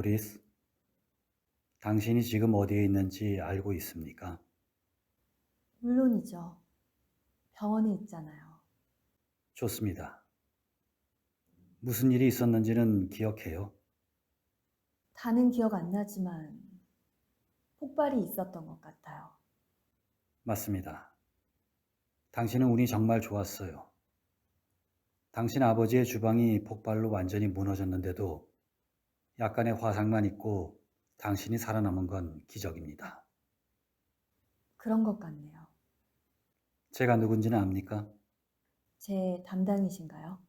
도리스, 당신이 지금 어디에 있는지 알고 있습니까? 물론이죠. 병원에 있잖아요. 좋습니다. 무슨 일이 있었는지는 기억해요? 다는 기억 안 나지만 폭발이 있었던 것 같아요. 맞습니다. 당신은 운이 정말 좋았어요. 당신 아버지의 주방이 폭발로 완전히 무너졌는데도 약간의 화상만 있고 당신이 살아남은 건 기적입니다. 그런 것 같네요. 제가 누군지는 압니까? 제 담당이신가요?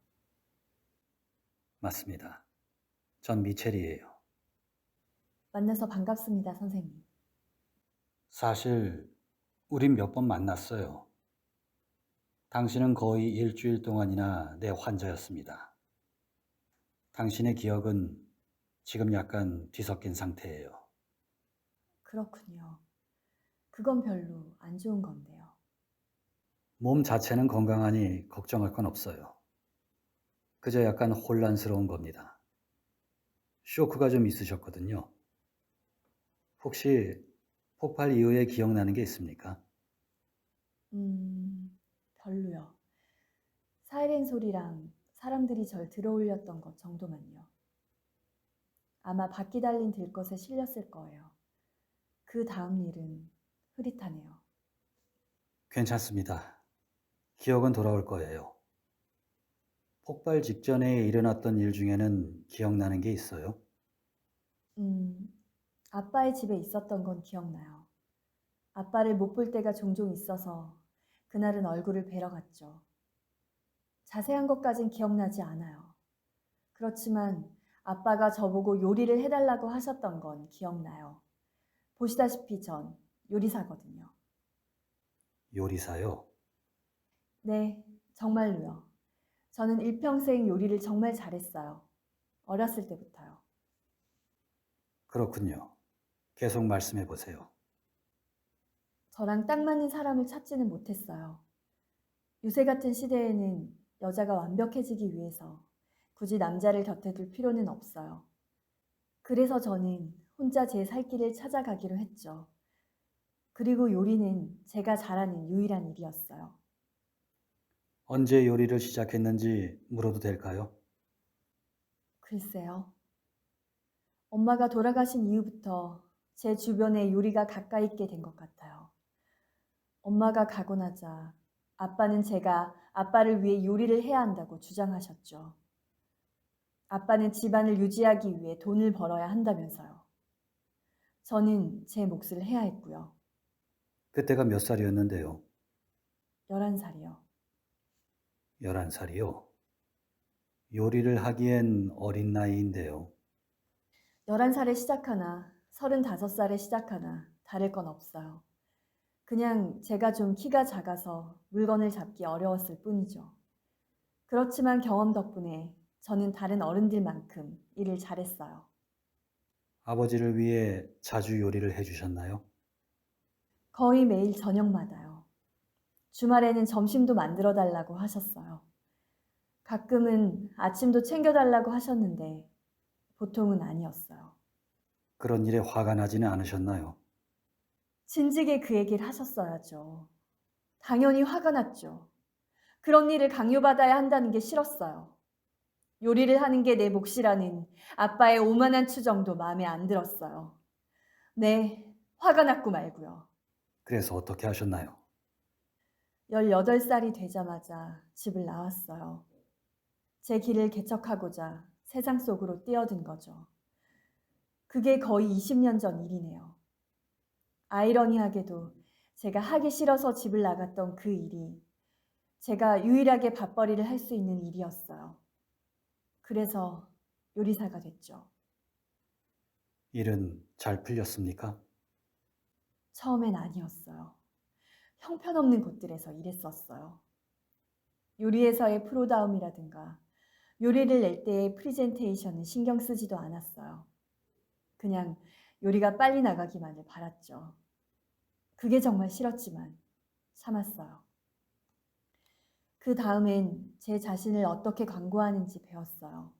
맞습니다. 전 미첼이에요. 만나서 반갑습니다, 선생님. 사실 우린 몇 번 만났어요. 당신은 거의 일주일 동안이나 내 환자였습니다. 당신의 기억은 지금 약간 뒤섞인 상태예요. 그렇군요. 그건 별로 안 좋은 건데요. 몸 자체는 건강하니 걱정할 건 없어요. 그저 약간 혼란스러운 겁니다. 쇼크가 좀 있으셨거든요. 혹시 폭발 이후에 기억나는 게 있습니까? 별로요. 사이렌 소리랑 사람들이 절 들어올렸던 것 정도만요. 아마 바퀴 달린 들것에 실렸을 거예요. 그 다음 일은 흐릿하네요. 괜찮습니다. 기억은 돌아올 거예요. 폭발 직전에 일어났던 일 중에는 기억나는 게 있어요? 음, 아빠의 집에 있었던 건 기억나요. 아빠를 못 볼 때가 종종 있어서 그날은 얼굴을 뵈러 갔죠. 자세한 것까진 기억나지 않아요. 그렇지만 아빠가 저보고 요리를 해달라고 하셨던 건 기억나요. 보시다시피 전 요리사거든요. 요리사요? 네, 정말로요. 저는 일평생 요리를 정말 잘했어요. 어렸을 때부터요. 그렇군요. 계속 말씀해 보세요. 저랑 딱 맞는 사람을 찾지는 못했어요. 요새 같은 시대에는 여자가 완벽해지기 위해서 굳이 남자를 곁에 둘 필요는 없어요. 그래서 저는 혼자 제 살 길을 찾아가기로 했죠. 그리고 요리는 제가 잘하는 유일한 일이었어요. 언제 요리를 시작했는지 물어도 될까요? 글쎄요. 엄마가 돌아가신 이후부터 제 주변에 요리가 가까이 있게 된 것 같아요. 엄마가 가고 나자 아빠는 제가 아빠를 위해 요리를 해야 한다고 주장하셨죠. 아빠는 집안을 유지하기 위해 돈을 벌어야 한다면서요. 저는 제 몫을 해야 했고요. 그때가 몇 살이었는데요? 11살이요. 11살이요? 요리를 하기엔 어린 나이인데요. 11살에 시작하나 35살에 시작하나 다를 건 없어요. 그냥 제가 좀 키가 작아서 물건을 잡기 어려웠을 뿐이죠. 그렇지만 경험 덕분에 저는 다른 어른들만큼 일을 잘했어요. 아버지를 위해 자주 요리를 해주셨나요? 거의 매일 저녁마다요. 주말에는 점심도 만들어 달라고 하셨어요. 가끔은 아침도 챙겨달라고 하셨는데 보통은 아니었어요. 그런 일에 화가 나지는 않으셨나요? 진즉에 그 얘기를 하셨어야죠. 당연히 화가 났죠. 그런 일을 강요받아야 한다는 게 싫었어요. 요리를 하는 게 내 몫이라는 아빠의 오만한 추정도 마음에 안 들었어요. 네, 화가 났고 말고요. 그래서 어떻게 하셨나요? 18살이 되자마자 집을 나왔어요. 제 길을 개척하고자 세상 속으로 뛰어든 거죠. 그게 거의 20년 전 일이네요. 아이러니하게도 제가 하기 싫어서 집을 나갔던 그 일이 제가 유일하게 밥벌이를 할 수 있는 일이었어요. 그래서 요리사가 됐죠. 일은 잘 풀렸습니까? 처음엔 아니었어요. 형편없는 곳들에서 일했었어요. 요리에서의 프로다움이라든가 요리를 낼 때의 프리젠테이션은 신경 쓰지도 않았어요. 그냥 요리가 빨리 나가기만을 바랐죠. 그게 정말 싫었지만 참았어요. 그 다음엔 제 자신을 어떻게 광고하는지 배웠어요.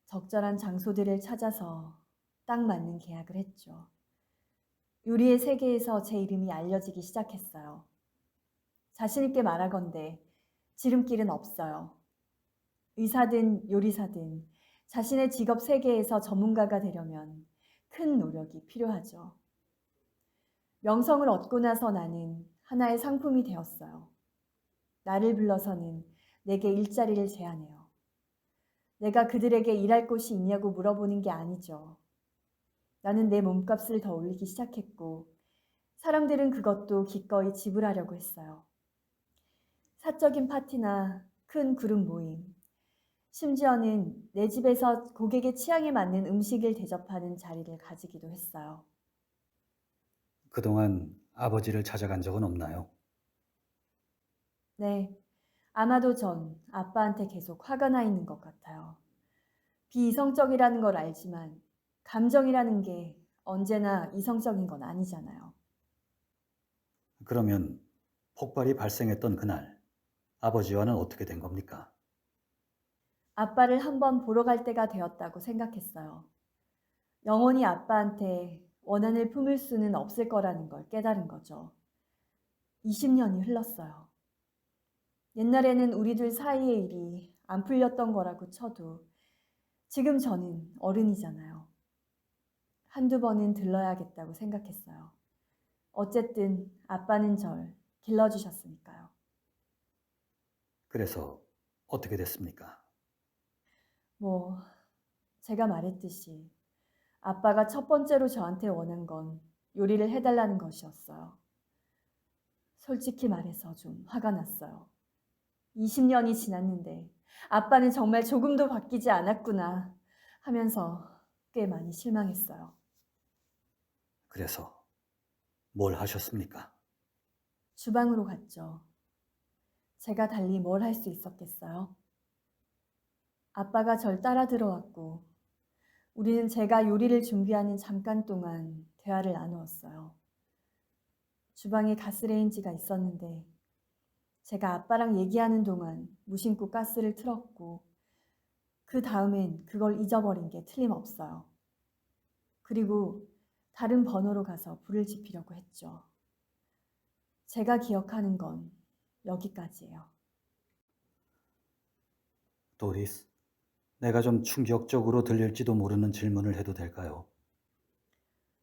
적절한 장소들을 찾아서 딱 맞는 계약을 했죠. 요리의 세계에서 제 이름이 알려지기 시작했어요. 자신 있게 말하건대 지름길은 없어요. 의사든 요리사든 자신의 직업 세계에서 전문가가 되려면 큰 노력이 필요하죠. 명성을 얻고 나서 나는 하나의 상품이 되었어요. 나를 불러서는 내게 일자리를 제안해요. 내가 그들에게 일할 곳이 있냐고 물어보는 게 아니죠. 나는 내 몸값을 더 올리기 시작했고 사람들은 그것도 기꺼이 지불하려고 했어요. 사적인 파티나 큰 그룹 모임, 심지어는 내 집에서 고객의 취향에 맞는 음식을 대접하는 자리를 가지기도 했어요. 그동안 아버지를 찾아간 적은 없나요? 네, 아마도 전 아빠한테 계속 화가 나 있는 것 같아요. 비이성적이라는 걸 알지만 감정이라는 게 언제나 이성적인 건 아니잖아요. 그러면 폭발이 발생했던 그날, 아버지와는 어떻게 된 겁니까? 아빠를 한번 보러 갈 때가 되었다고 생각했어요. 영원히 아빠한테 원한을 품을 수는 없을 거라는 걸 깨달은 거죠. 20년이 흘렀어요. 옛날에는 우리 둘 사이의 일이 안 풀렸던 거라고 쳐도 지금 저는 어른이잖아요. 한두 번은 들러야겠다고 생각했어요. 어쨌든 아빠는 절 길러주셨으니까요. 그래서 어떻게 됐습니까? 뭐, 제가 말했듯이 아빠가 첫 번째로 저한테 원한 건 요리를 해달라는 것이었어요. 솔직히 말해서 좀 화가 났어요. 20년이 지났는데 아빠는 정말 조금도 바뀌지 않았구나 하면서 꽤 많이 실망했어요. 그래서 뭘 하셨습니까? 주방으로 갔죠. 제가 달리 뭘 할 수 있었겠어요? 아빠가 절 따라 들어왔고 우리는 제가 요리를 준비하는 잠깐 동안 대화를 나누었어요. 주방에 가스레인지가 있었는데 제가 아빠랑 얘기하는 동안 무심코 가스를 틀었고 그 다음엔 그걸 잊어버린 게 틀림없어요. 그리고 다른 번호로 가서 불을 지피려고 했죠. 제가 기억하는 건 여기까지예요. 도리스, 내가 좀 충격적으로 들릴지도 모르는 질문을 해도 될까요?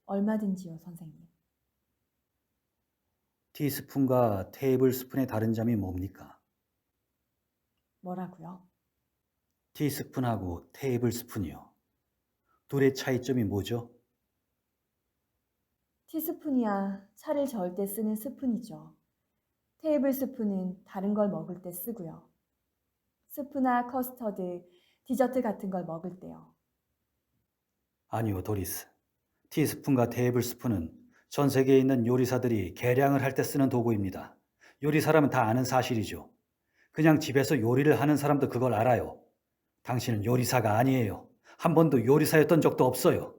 얼마든지요, 선생님. 티스푼과 테이블 스푼의 다른 점이 뭡니까? 뭐라고요? 티스푼하고 테이블 스푼이요. 둘의 차이점이 뭐죠? 티스푼이야 차를 저을 때 쓰는 스푼이죠. 테이블 스푼은 다른 걸 먹을 때 쓰고요. 스프나 커스터드, 디저트 같은 걸 먹을 때요. 아니요, 도리스. 티스푼과 테이블 스푼은 전 세계에 있는 요리사들이 계량을 할 때 쓰는 도구입니다. 요리사라면 다 아는 사실이죠. 그냥 집에서 요리를 하는 사람도 그걸 알아요. 당신은 요리사가 아니에요. 한 번도 요리사였던 적도 없어요.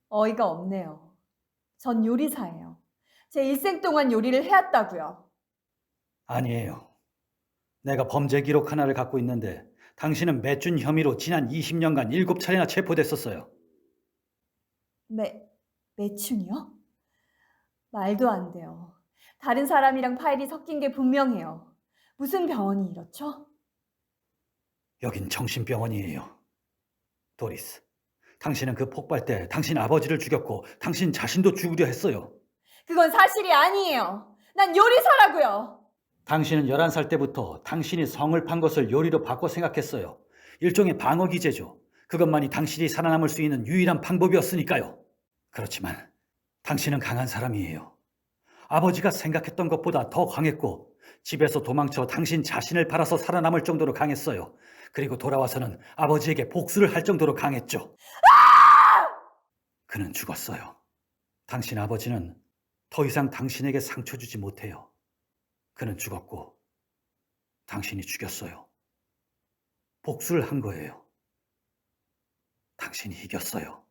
어이가 없네요. 전 요리사예요. 제 일생 동안 요리를 해왔다고요. 아니에요. 내가 범죄 기록 하나를 갖고 있는데 당신은 매춘 혐의로 지난 20년간 7차례나 체포됐었어요. 매춘이요? 말도 안 돼요. 다른 사람이랑 파일이 섞인 게 분명해요. 무슨 병원이 이렇죠? 여긴 정신병원이에요. 도리스, 당신은 그 폭발 때 당신 아버지를 죽였고 당신 자신도 죽으려 했어요. 그건 사실이 아니에요. 난 요리사라고요. 당신은 11살 때부터 당신이 성을 판 것을 요리로 바꿔 생각했어요. 일종의 방어 기제죠. 그것만이 당신이 살아남을 수 있는 유일한 방법이었으니까요. 그렇지만 당신은 강한 사람이에요. 아버지가 생각했던 것보다 더 강했고 집에서 도망쳐 당신 자신을 팔아서 살아남을 정도로 강했어요. 그리고 돌아와서는 아버지에게 복수를 할 정도로 강했죠. 그는 죽었어요. 당신 아버지는 더 이상 당신에게 상처 주지 못해요. 그는 죽었고 당신이 죽였어요. 복수를 한 거예요. 당신이 이겼어요.